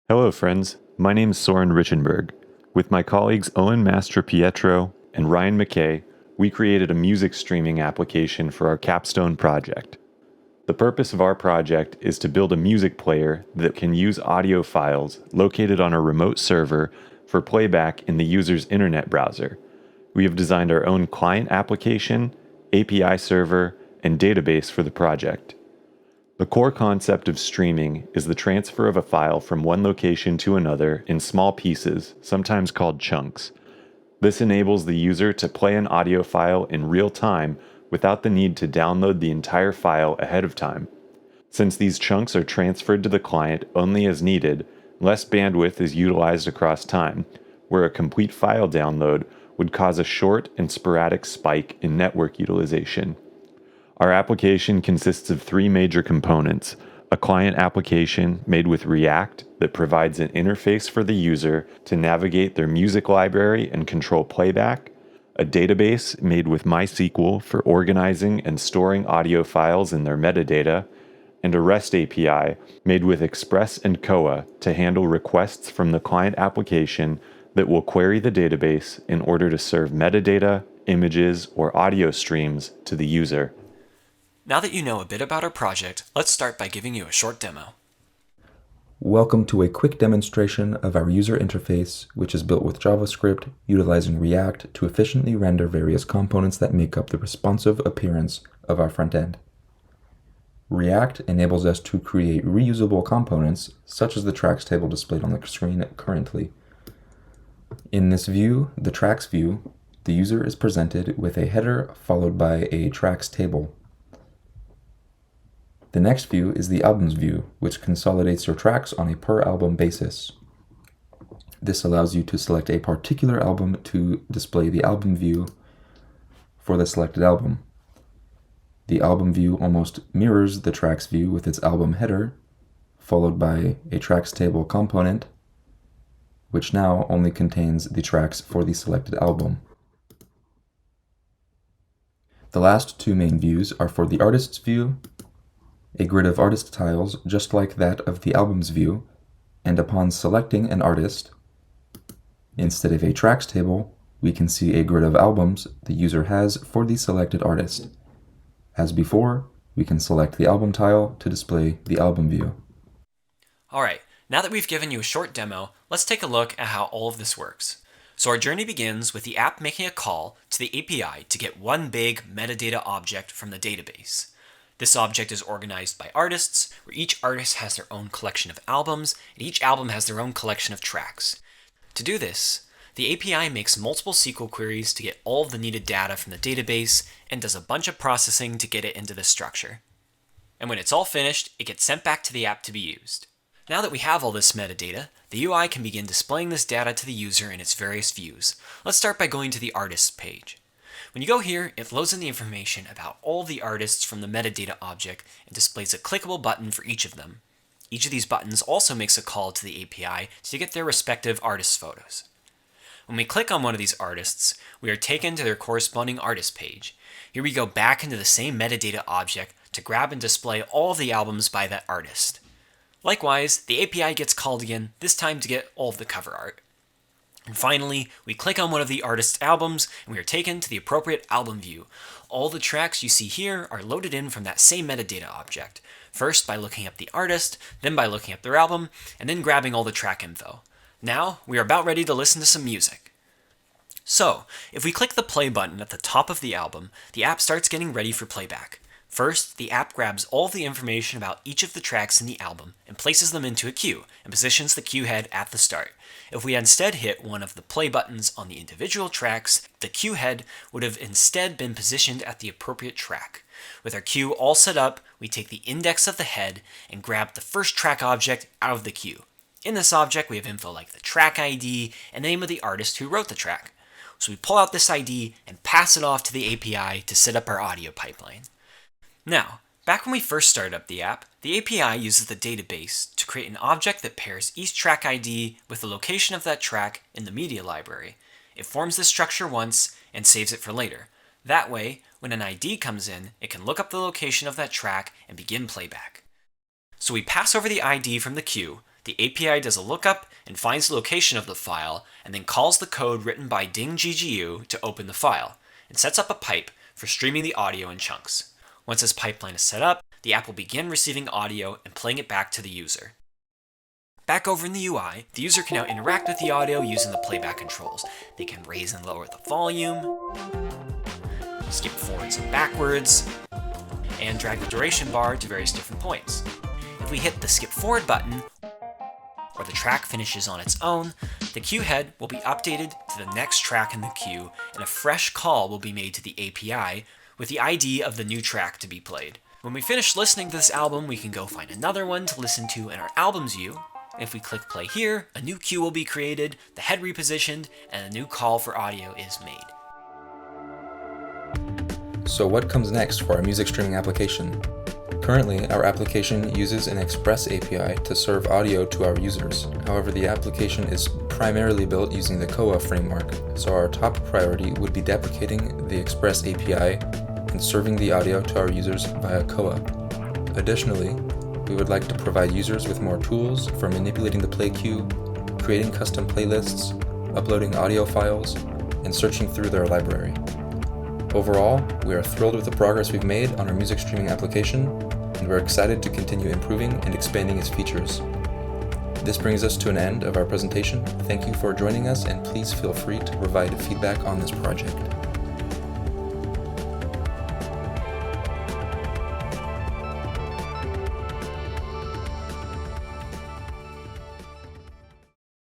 Hello, friends. My name is Soren Richenberg. With my colleagues Owen Mastropietro and Ryan McKay, we created a music streaming application for our capstone project. The purpose of our project is to build a music player that can use audio files located on a remote server for playback in the user's internet browser. We have designed our own client application, API server, and database for the project. The core concept of streaming is the transfer of a file from one location to another in small pieces, sometimes called chunks. This enables the user to play an audio file in real time without the need to download the entire file ahead of time. Since these chunks are transferred to the client only as needed, less bandwidth is utilized across time, where a complete file download would cause a short and sporadic spike in network utilization. Our application consists of three major components: a client application made with React that provides an interface for the user to navigate their music library and control playback, a database made with MySQL for organizing and storing audio files in their metadata, and a REST API made with Express and Koa to handle requests from the client application that will query the database in order to serve metadata, images, or audio streams to the user. Now that you know a bit about our project, let's start by giving you a short demo. Welcome to a quick demonstration of our user interface, which is built with JavaScript, utilizing React to efficiently render various components that make up the responsive appearance of our front end. React enables us to create reusable components, such as the tracks table displayed on the screen currently. In this view, the tracks view, the user is presented with a header followed by a tracks table. The next view is the albums view, which consolidates your tracks on a per album basis. This allows you to select a particular album to display the album view for the selected album. The album view almost mirrors the tracks view with its album header, followed by a tracks table component, which now only contains the tracks for the selected album. The last two main views are for the artist's view, a grid of artist tiles just like that of the albums view, and upon selecting an artist, instead of a tracks table, we can see a grid of albums the user has for the selected artist. As before, we can select the album tile to display the album view. Alright, now that we've given you a short demo, let's take a look at how all of this works. So our journey begins with the app making a call to the API to get one big metadata object from the database. This object is organized by artists, where each artist has their own collection of albums, and each album has their own collection of tracks. To do this, the API makes multiple SQL queries to get all of the needed data from the database, and does a bunch of processing to get it into this structure. And when it's all finished, it gets sent back to the app to be used. Now that we have all this metadata, the UI can begin displaying this data to the user in its various views. Let's start by going to the Artists page. When you go here, it loads in the information about all the artists from the metadata object and displays a clickable button for each of them. Each of these buttons also makes a call to the API to get their respective artist photos. When we click on one of these artists, we are taken to their corresponding artist page. Here we go back into the same metadata object to grab and display all of the albums by that artist. Likewise, the API gets called again, this time to get all of the cover art. And finally, we click on one of the artist's albums, and we are taken to the appropriate album view. All the tracks you see here are loaded in from that same metadata object. First by looking up the artist, then by looking up their album, and then grabbing all the track info. Now, we are about ready to listen to some music. So, if we click the play button at the top of the album, the app starts getting ready for playback. First, the app grabs all of the information about each of the tracks in the album and places them into a queue and positions the queue head at the start. If we instead hit one of the play buttons on the individual tracks, the queue head would have instead been positioned at the appropriate track. With our queue all set up, we take the index of the head and grab the first track object out of the queue. In this object, we have info like the track ID and the name of the artist who wrote the track. So we pull out this ID and pass it off to the API to set up our audio pipeline. Now, back when we first started up the app, the API uses the database to create an object that pairs each track ID with the location of that track in the media library. It forms this structure once and saves it for later. That way, when an ID comes in, it can look up the location of that track and begin playback. So we pass over the ID from the queue the API does a lookup and finds the location of the file, and then calls the code written by DingGGU to open the file, and sets up a pipe for streaming the audio in chunks. Once this pipeline is set up, the app will begin receiving audio and playing it back to the user. Back over in the UI, the user can now interact with the audio using the playback controls. They can raise and lower the volume, skip forwards and backwards, and drag the duration bar to various different points. If we hit the skip forward button, or the track finishes on its own, the queue head will be updated to the next track in the queue, and a fresh call will be made to the API with the ID of the new track to be played. When we finish listening to this album, we can go find another one to listen to in our albums view. If we click play here, a new queue will be created, the head repositioned, and a new call for audio is made. So what comes next for our music streaming application? Currently, our application uses an Express API to serve audio to our users. However, the application is primarily built using the Koa framework, so our top priority would be deprecating the Express API and serving the audio to our users via Koa. Additionally, we would like to provide users with more tools for manipulating the play queue, creating custom playlists, uploading audio files, and searching through their library. Overall, we are thrilled with the progress we've made on our music streaming application, and we're excited to continue improving and expanding its features. This brings us to an end of our presentation. Thank you for joining us, and please feel free to provide feedback on this project.